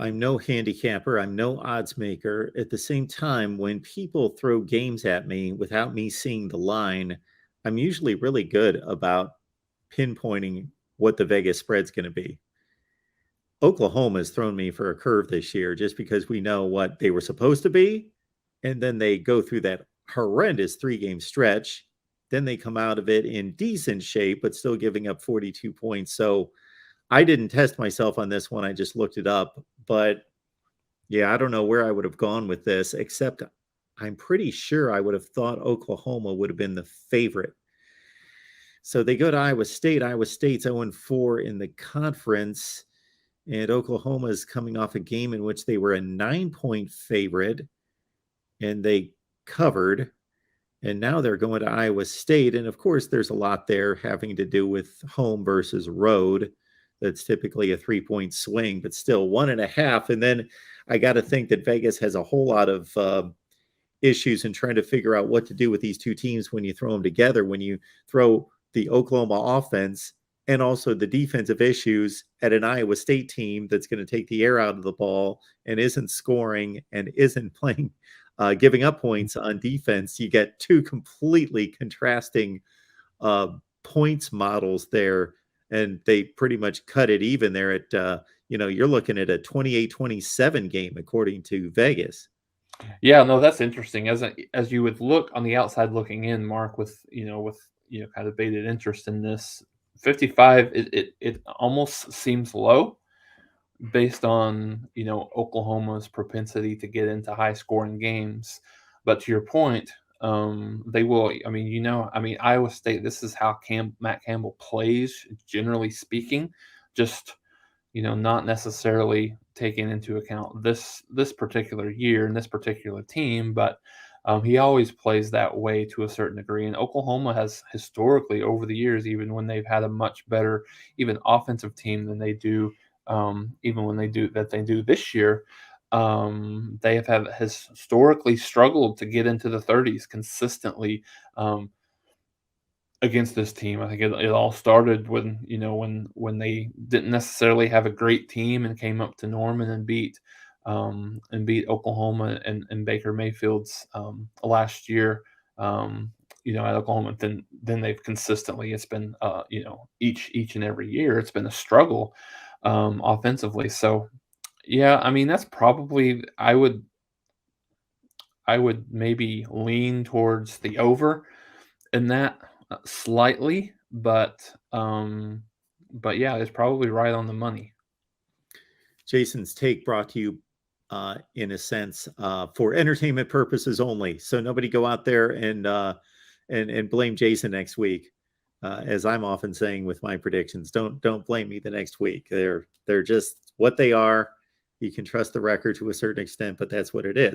I'm no handicapper. I'm no odds maker. At the same time, when people throw games at me without me seeing the line, I'm usually really good about pinpointing what the Vegas spread's going to be. Oklahoma has thrown me for a curve this year just because we know what they were supposed to be. And then they go through that horrendous 3-game stretch. Then they come out of it in decent shape, but still giving up 42 points. So I didn't test myself on this one. I just looked it up. But yeah, I don't know where I would have gone with this, except I'm pretty sure I would have thought Oklahoma would have been the favorite. So they go to Iowa State. Iowa State's 0-4 in the conference. And Oklahoma is coming off a game in which they were a 9-point favorite and they covered. And now they're going to Iowa State. And of course, there's a lot there having to do with home versus road. That's typically a 3-point swing, but still 1.5. And then I got to think that Vegas has a whole lot of issues in trying to figure out what to do with these two teams when you throw them together, when you throw the Oklahoma offense and also the defensive issues at an Iowa State team that's going to take the air out of the ball and isn't scoring and isn't playing, giving up points on defense. You get two completely contrasting points models there, and they pretty much cut it even there at, you're looking at a 28-27 game according to Vegas. Yeah, no, that's interesting. As you would look on the outside looking in, Mark, with kind of bated interest in this 55, it almost seems low based on Oklahoma's propensity to get into high scoring games. But to your point, they will. Iowa State. This is how Matt Campbell plays, generally speaking. Just not necessarily taking into account this particular year and this particular team, but he always plays that way to a certain degree. And Oklahoma has historically, over the years, even when they've had a much better, even offensive team than they do, even when they do this year, they has historically struggled to get into the 30s consistently. Against this team. I think it all started when they didn't necessarily have a great team and came up to Norman and beat Oklahoma and Baker Mayfield's last year. At Oklahoma, then they've consistently, it's been each and every year it's been a struggle offensively. So yeah, I mean that's probably I would maybe lean towards the over in that slightly, but yeah, it's probably right on the money. Jason's take brought to you in a sense for entertainment purposes only. So nobody go out there and blame Jason next week. As I'm often saying with my predictions, don't blame me the next week. They're just what they are. You can trust the record to a certain extent, but that's what it is.